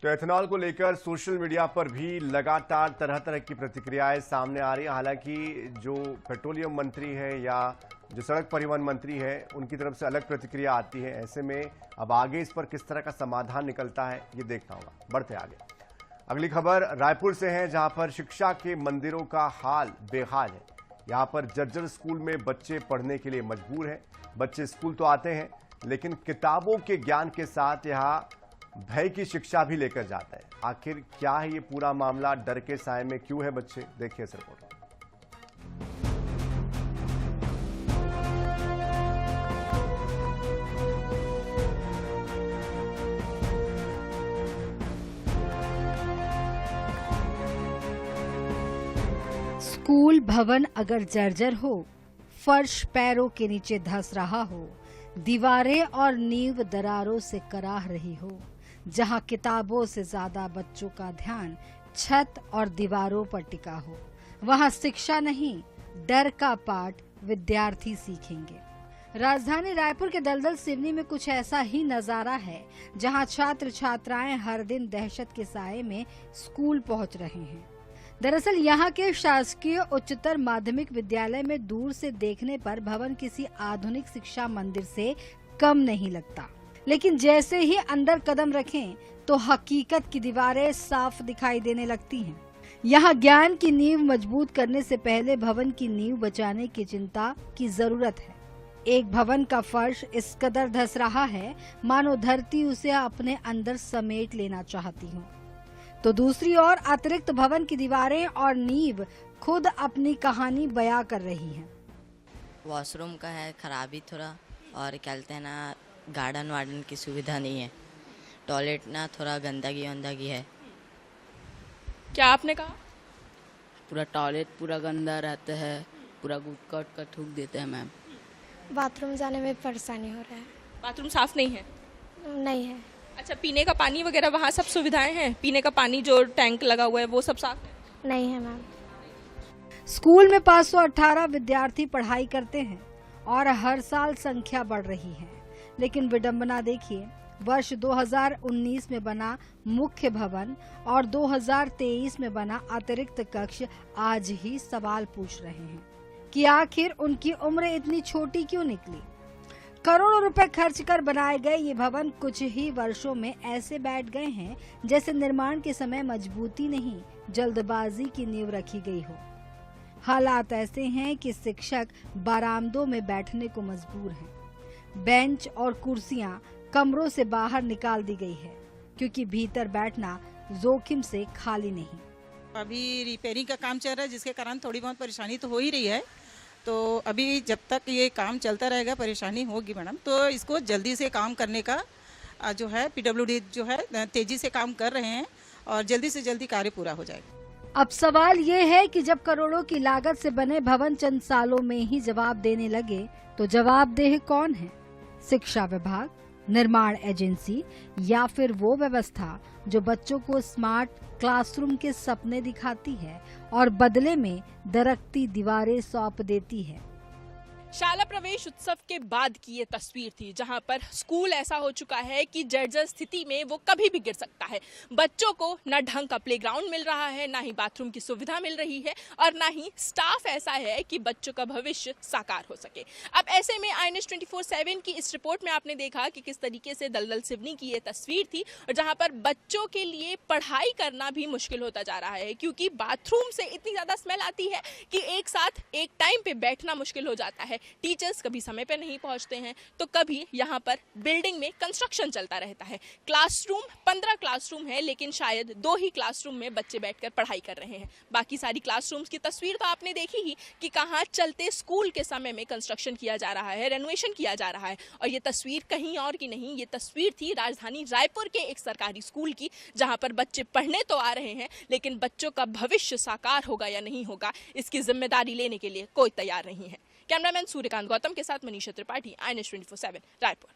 तो एथेनॉल को लेकर सोशल मीडिया पर भी लगातार तरह तरह की प्रतिक्रियाएं सामने आ रही हैं। हालांकि जो पेट्रोलियम मंत्री है या जो सड़क परिवहन मंत्री है उनकी तरफ से अलग प्रतिक्रिया आती है। ऐसे में अब आगे इस पर किस तरह का समाधान निकलता है ये देखना होगा। बढ़ते आगे, अगली खबर रायपुर से है, जहां पर शिक्षा के मंदिरों का हाल बेहाल है। यहां पर जर्जर स्कूल में बच्चे पढ़ने के लिए मजबूर हैं। बच्चे स्कूल तो आते हैं लेकिन किताबों के ज्ञान के साथ यहां भय की शिक्षा भी लेकर जाता है। आखिर क्या है ये पूरा मामला, डर के साए में क्यों है बच्चे, देखिए इस रिपोर्ट में। स्कूल भवन अगर जर्जर हो, फर्श पैरों के नीचे धंस रहा हो, दीवारें और नींव दरारों से कराह रही हो, जहां किताबों से ज्यादा बच्चों का ध्यान छत और दीवारों पर टिका हो, वहां शिक्षा नहीं डर का पाठ विद्यार्थी सीखेंगे। राजधानी रायपुर के दलदल सिवनी में कुछ ऐसा ही नजारा है, जहां छात्र छात्राएं हर दिन दहशत के साए में स्कूल पहुंच रहे हैं। दरअसल यहाँ के शासकीय उच्चतर माध्यमिक विद्यालय में दूर से देखने पर भवन किसी आधुनिक शिक्षा मंदिर से कम नहीं लगता, लेकिन जैसे ही अंदर कदम रखें तो हकीकत की दीवारें साफ दिखाई देने लगती हैं। यहाँ ज्ञान की नींव मजबूत करने से पहले भवन की नींव बचाने की चिंता की जरूरत है। एक भवन का फर्श इस कदर धंस रहा है मानो धरती उसे अपने अंदर समेट लेना चाहती हो, तो दूसरी ओर अतिरिक्त भवन की दीवारें और नींव खुद अपनी कहानी बयां कर रही हैं। वॉशरूम का है खराबी थोड़ा, और क्या कहते हैं ना, गार्डन वार्डन की सुविधा नहीं है। टॉयलेट ना थोड़ा गंदगी है। क्या आपने कहा? पूरा टॉयलेट पूरा गंदा रहता है, पूरा गुटका का थूक देते हैं मैम। बाथरूम जाने में परेशानी हो रहा है। बाथरूम साफ नहीं है? नहीं है। अच्छा, पीने का पानी वगैरह वहाँ सब सुविधाएं हैं? पीने का पानी जो टैंक लगा हुआ है वो सब साफ है? नहीं है मैम। स्कूल में 518 विद्यार्थी पढ़ाई करते हैं और हर साल संख्या बढ़ रही है, लेकिन विडंबना देखिए, वर्ष 2019 में बना मुख्य भवन और 2023 में बना अतिरिक्त कक्ष आज ही सवाल पूछ रहे हैं कि आखिर उनकी उम्र इतनी छोटी क्यों निकली। करोड़ों रुपए खर्च कर बनाए गए ये भवन कुछ ही वर्षों में ऐसे बैठ गए हैं जैसे निर्माण के समय मजबूती नहीं जल्दबाजी की नींव रखी गई हो। हालात ऐसे हैं कि शिक्षक बरामदों में बैठने को मजबूर हैं। बेंच और कुर्सियां कमरों से बाहर निकाल दी गई है क्योंकि भीतर बैठना जोखिम से खाली नहीं। अभी रिपेयरिंग का काम चल रहा है, जिसके कारण थोड़ी बहुत परेशानी तो हो ही रही है। तो अभी जब तक ये काम चलता रहेगा परेशानी होगी मैडम। तो इसको जल्दी से काम करने का जो है पीडब्ल्यूडी जो है तेजी से काम कर रहे हैं और जल्दी से जल्दी कार्य पूरा हो जाएगा। अब सवाल ये है कि जब करोड़ों की लागत से बने भवन चंद सालों में ही जवाब देने लगे तो जवाबदेह कौन है? शिक्षा विभाग, निर्माण एजेंसी या फिर वो व्यवस्था जो बच्चों को स्मार्ट क्लासरूम के सपने दिखाती है और बदले में दरकती दीवारें सौंप देती है। शाला प्रवेश उत्सव के बाद की ये तस्वीर थी, जहां पर स्कूल ऐसा हो चुका है कि जर्जर स्थिति में वो कभी भी गिर सकता है। बच्चों को न ढंग का प्लेग्राउंड मिल रहा है, ना ही बाथरूम की सुविधा मिल रही है और ना ही स्टाफ ऐसा है कि बच्चों का भविष्य साकार हो सके। अब ऐसे में INS 24/7 की इस रिपोर्ट में आपने देखा कि किस तरीके से दलदल सिवनी की ये तस्वीर थी, और जहां पर बच्चों के लिए पढ़ाई करना भी मुश्किल होता जा रहा है क्योंकि बाथरूम से इतनी ज्यादा स्मेल आती है कि एक साथ एक टाइम पे बैठना मुश्किल हो जाता है। टीचर्स कभी समय पर नहीं पहुंचते हैं, तो कभी यहाँ पर बिल्डिंग में कंस्ट्रक्शन चलता रहता है। क्लासरूम 15 क्लासरूम है, लेकिन शायद 2 ही क्लासरूम में बच्चे बैठकर पढ़ाई कर रहे हैं। बाकी सारी क्लासरूम्स की तस्वीर तो आपने देखी ही कि कहाँ चलते स्कूल के समय में कंस्ट्रक्शन किया जा रहा है, रेनोवेशन किया जा रहा है। और ये तस्वीर कहीं और की नहीं, ये तस्वीर थी राजधानी रायपुर के एक सरकारी स्कूल की, जहाँ पर बच्चे पढ़ने तो आ रहे हैं लेकिन बच्चों का भविष्य साकार होगा या नहीं होगा इसकी जिम्मेदारी लेने के लिए कोई तैयार नहीं है। कैमरामैन सूर्यकांत गौतम के साथ मनीषा त्रिपाठी, INS 24/7 रायपुर।